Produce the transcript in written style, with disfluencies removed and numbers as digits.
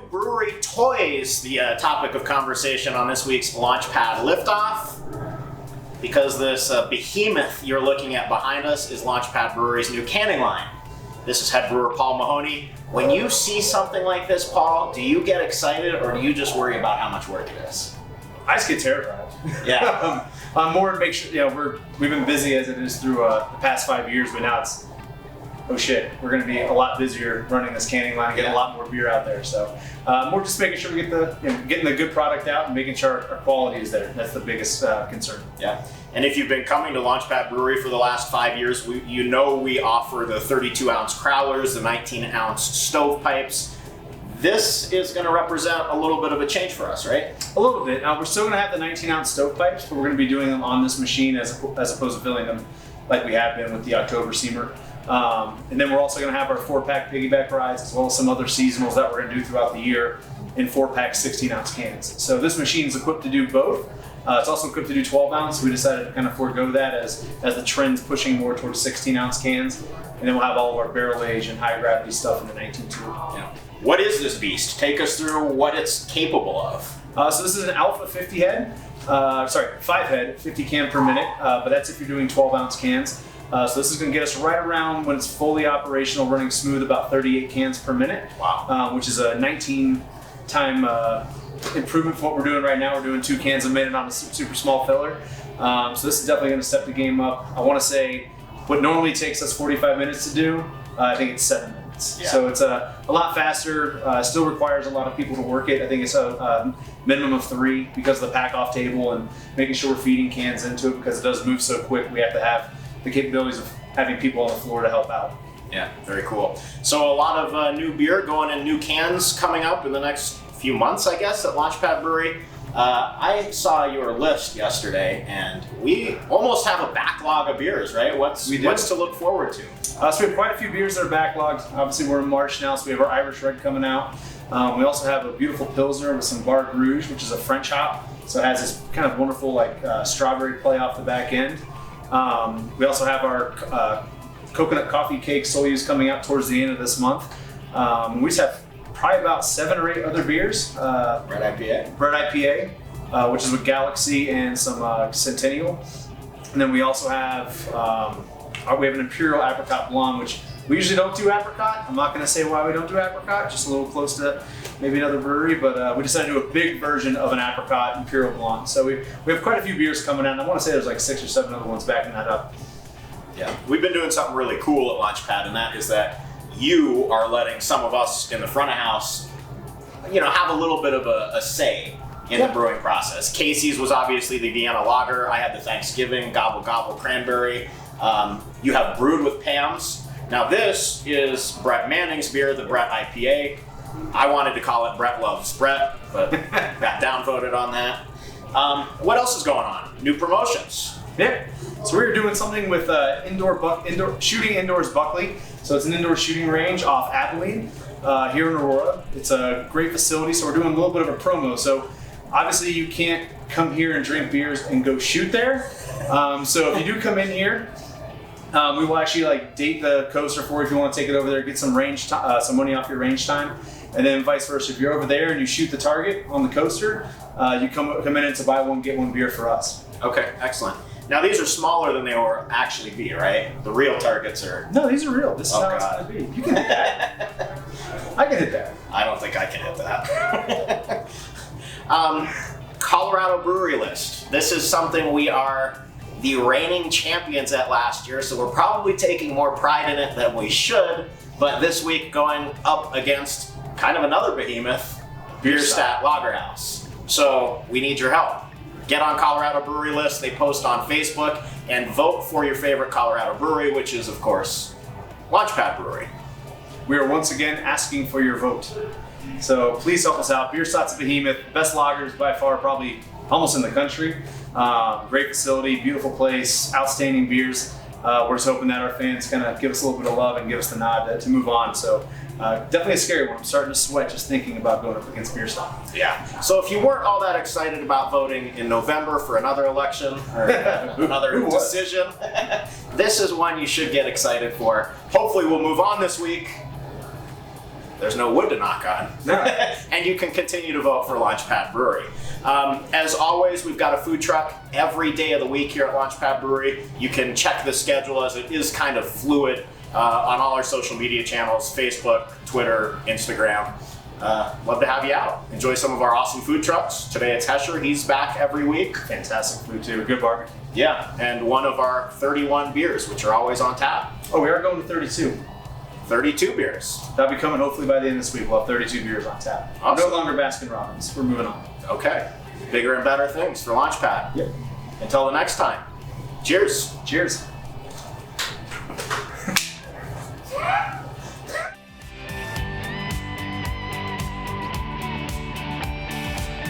Brewery toys, the topic of conversation on this week's Launchpad Liftoff. Because this behemoth you're looking at behind us is Launchpad Brewery's new canning line. This is head brewer Paul Mahoney. When you see something like this, Paul, do you get excited or do you just worry about how much work it is? I just get terrified. Yeah. More to make sure, we've been busy as it is through the past 5 years, but now it's, oh shit, we're going to be a lot busier running this canning line and getting a lot more beer out there. So more just making sure we get getting the good product out and making sure our quality is there. That's the biggest concern. Yeah. And if you've been coming to Launchpad Brewery for the last 5 years, we offer the 32-ounce crowlers, the 19-ounce stovepipes. This is going to represent a little bit of a change for us, right? A little bit. We're still going to have the 19-ounce stovepipes, but we're going to be doing them on this machine as opposed to filling them like we have been with the October Seamer. And then we're also going to have our 4-pack piggyback rides as well as some other seasonals that we're going to do throughout the year in 4-pack 16-ounce cans. So this machine is equipped to do both. It's also equipped to do 12-ounce. We decided to kind of forego that as the trend's pushing more towards 16-ounce cans. And then we'll have all of our barrel age and high gravity stuff in the 19.2. Yeah. What is this beast? Take us through what it's capable of. So this is an Alpha 50 head, 5 head, 50 can per minute, but that's if you're doing 12-ounce cans. So this is going to get us right around, when it's fully operational, running smooth, about 38 cans per minute. Wow. Which is a 19-time improvement from what we're doing right now. We're doing 2 cans a minute on a super small filler. So this is definitely going to step the game up. I want to say what normally takes us 45 minutes to do, I think it's 7 minutes. Yeah. So it's a lot faster, still requires a lot of people to work it. I think it's a minimum of 3 because of the pack off table and making sure we're feeding cans into it because it does move so quick. We have to have the capabilities of having people on the floor to help out. Yeah, very cool. So a lot of new beer going in new cans coming up in the next few months, I guess, at Launchpad Brewery. I saw your list yesterday, and we almost have a backlog of beers, right? What's to look forward to? So we have quite a few beers that are backlogged. Obviously, we're in March now, so we have our Irish Red coming out. We also have a beautiful Pilsner with some Bar Rouge, which is a French hop. So it has this kind of wonderful strawberry play off the back end. We also have our coconut coffee cake Soyuz coming out towards the end of this month. We just have probably about 7 or 8 other beers. Red IPA, which is with Galaxy and some Centennial. And then we also have we have an Imperial Apricot Blonde, which we usually don't do apricot. I'm not going to say why we don't do apricot, just a little close to maybe another brewery, but we decided to do a big version of an apricot Imperial Blonde. So we have quite a few beers coming out, and I want to say there's like 6 or 7 other ones backing that up. Yeah, we've been doing something really cool at Launchpad, and that is that you are letting some of us in the front of house, have a little bit of a say in the brewing process. Casey's was obviously the Vienna Lager. I had the Thanksgiving Gobble Gobble Cranberry. You have Brewed with Pam's. Now this is Brett Manning's beer, the Brett IPA. I wanted to call it Brett Loves Brett, but got downvoted on that. What else is going on? New promotions. Yeah. So we're doing something with indoor shooting indoors Buckley. So it's an indoor shooting range off Abilene here in Aurora. It's a great facility, so we're doing a little bit of a promo. So obviously you can't come here and drink beers and go shoot there. So if you do come in here, we will actually date the coaster for you if you want to take it over there, get some some money off your range time, and then vice versa. If you're over there and you shoot the target on the coaster, you come in and to buy one get one beer for us. Okay, excellent. Now these are smaller than they will actually be, right? The real targets are... No, these are real. This is how it's going to be. You can hit that. I can hit that. I don't think I can hit that. Colorado Brewery List. This is something we are the reigning champions at last year, so we're probably taking more pride in it than we should, but this week going up against kind of another behemoth, Bierstadt Lagerhaus. So we need your help. Get on Colorado Brewery List. They post on Facebook and vote for your favorite Colorado brewery, which is, of course, Launchpad Brewery. We are once again asking for your vote. So please help us out. Bierstadt's a behemoth. Best lagers by far, probably almost in the country. Great facility, beautiful place, outstanding beers. we're just hoping that our fans kind of give us a little bit of love and give us the nod to move on. So definitely a scary one. I'm starting to sweat just thinking about going up against Beer Stop. Yeah. So if you weren't all that excited about voting in November for another election or another decision, this is one you should get excited for. Hopefully we'll move on this week. There's no wood to knock on. No. And you can continue to vote for Launchpad Brewery. As always, we've got a food truck every day of the week here at Launchpad Brewery. You can check the schedule as it is kind of fluid on all our social media channels, Facebook, Twitter, Instagram. Love to have you out. Enjoy some of our awesome food trucks. Today it's Hesher. He's back every week. Fantastic food too. Good barbecue. Yeah, and one of our 31 beers, which are always on tap. Oh, we are going to 32. 32 beers. That'll be coming hopefully by the end of this week. We'll have 32 beers on tap. Awesome. No longer Baskin Robbins. We're moving on. Okay. Bigger and better things for Launchpad. Yep. Until the next time. Cheers. Cheers.